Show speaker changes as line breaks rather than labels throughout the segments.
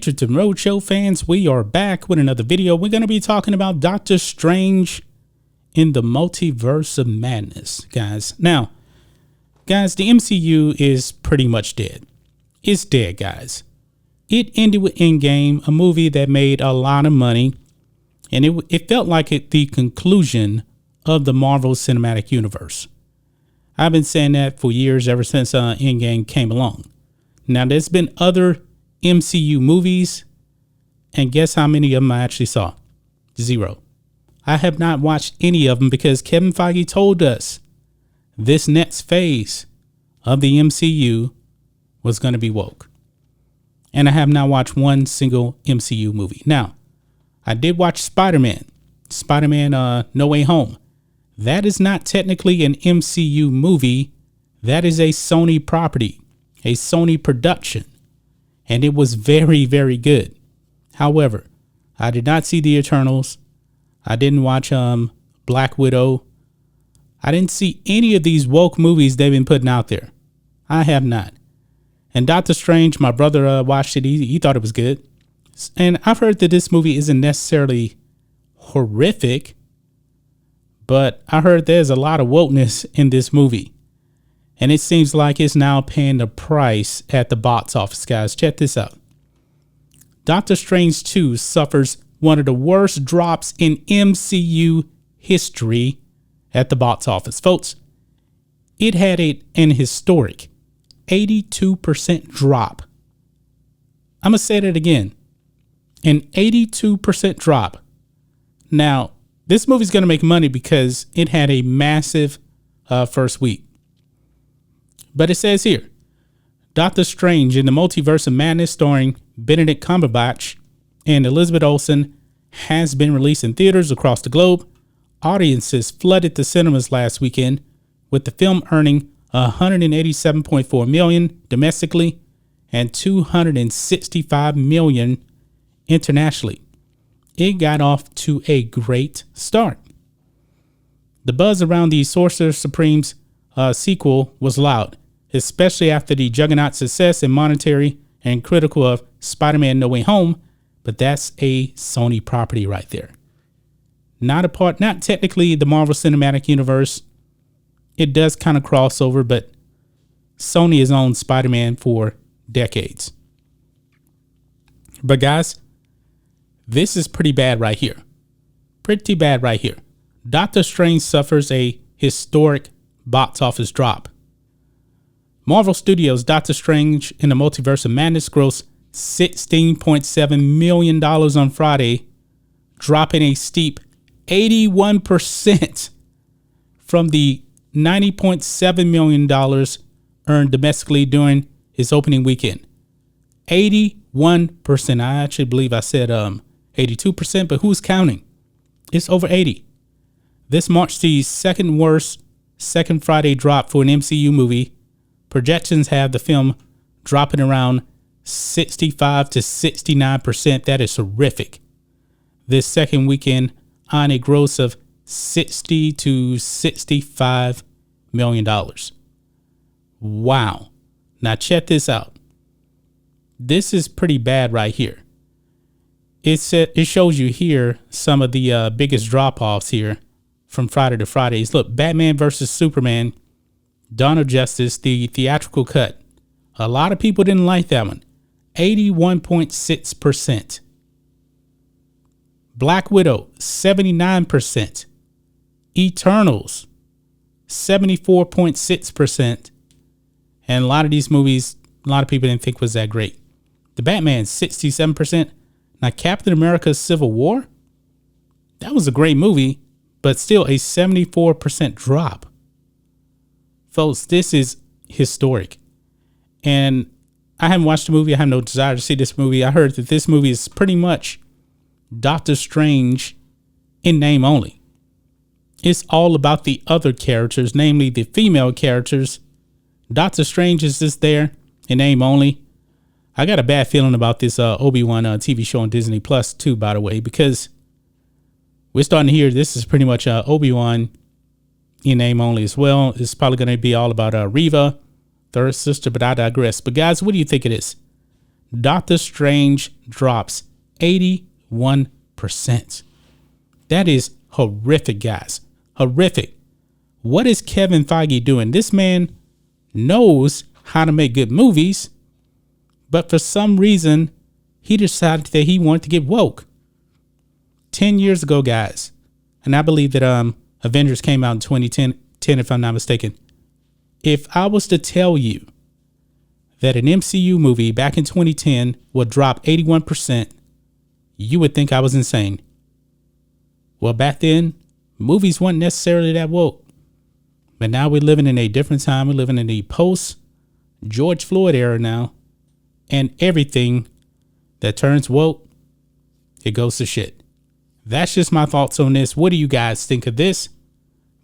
Matrixx and Rhodes show fans, we are back with another video. We're going to be talking about Doctor Strange in the Multiverse of Madness, guys. Now, guys, the MCU is pretty much dead. It's dead, guys. It ended with Endgame, a movie that made a lot of money, and it felt like the conclusion of the Marvel Cinematic Universe. I've been saying that for years, ever since Endgame came along. Now, there's been other MCU movies, and guess how many of them I actually saw? 0. I have not watched any of them because Kevin Feige told us this next phase of the MCU was going to be woke. And I have not watched one single MCU movie. Now, I did watch Spider-Man No Way Home. That is not technically an MCU movie. That is a Sony property, a Sony production. And it was very, very good. However, I did not see The Eternals. I didn't watch Black Widow. I didn't see any of these woke movies they've been putting out there. I have not. And Doctor Strange, my brother watched it. He thought it was good. And I've heard that this movie isn't necessarily horrific, but I heard there's a lot of wokeness in this movie. And it seems like it's now paying the price at the box office, guys. Check this out. Doctor Strange 2 suffers one of the worst drops in MCU history at the box office. Folks, it had an historic 82% drop. I'm going to say that again. An 82% drop. Now, this movie's going to make money because it had a massive first week. But it says here, Doctor Strange in the Multiverse of Madness starring Benedict Cumberbatch and Elizabeth Olsen has been released in theaters across the globe. Audiences flooded the cinemas last weekend, with the film earning $187.4 million domestically and $265 million internationally. It got off to a great start. The buzz around the Sorcerer Supreme's sequel was loud, especially after the juggernaut success and monetary and critical of Spider-Man No Way Home, but that's a Sony property right there. Not technically the Marvel Cinematic Universe. It does kind of cross over, but Sony has owned Spider-Man for decades. But guys, this is pretty bad right here. Pretty bad right here. Doctor Strange suffers a historic box office drop. Marvel Studios' Doctor Strange in the Multiverse of Madness grossed $16.7 million on Friday, dropping a steep 81% from the $90.7 million earned domestically during its opening weekend. 81%. I actually believe I said 82%, but who's counting? It's over 80. This marks the second worst second Friday drop for an MCU movie. Projections have the film dropping around 65 to 69%. That is horrific. This second weekend on a gross of $60 to $65 million. Wow. Now check this out. This is pretty bad right here. It shows you here some of the biggest drop-offs here from Friday to Fridays. Look, Batman versus Superman, Dawn of Justice, the theatrical cut. A lot of people didn't like that one. 81.6%. Black Widow, 79%. Eternals, 74.6%. And a lot of these movies, a lot of people didn't think was that great. The Batman, 67%. Now, Captain America Civil War, that was a great movie, but still a 74% drop. Folks, this is historic. And I haven't watched the movie. I have no desire to see this movie. I heard that this movie is pretty much Doctor Strange in name only. It's all about the other characters, namely the female characters. Doctor Strange is just there in name only. I got a bad feeling about this Obi-Wan TV show on Disney Plus too, by the way, because we're starting to hear this is pretty much Obi-Wan in name only as well. It's probably going to be all about Reva, third sister, but I digress. But guys, what do you think it is? Doctor Strange drops 81%. That is horrific, guys. Horrific. What is Kevin Feige doing? This man knows how to make good movies, but for some reason, he decided that he wanted to get woke. 10 years ago, guys, and I believe that Avengers came out in 2010, if I'm not mistaken. If I was to tell you that an MCU movie back in 2010 would drop 81%, you would think I was insane. Well, back then, movies weren't necessarily that woke. But now we're living in a different time. We're living in the post-George Floyd era now. And everything that turns woke, it goes to shit. That's just my thoughts on this. What do you guys think of this?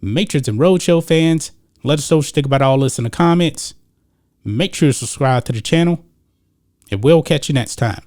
Matrixx and Roadshow fans, let us know what you think about all this in the comments. Make sure to subscribe to the channel, and we'll catch you next time.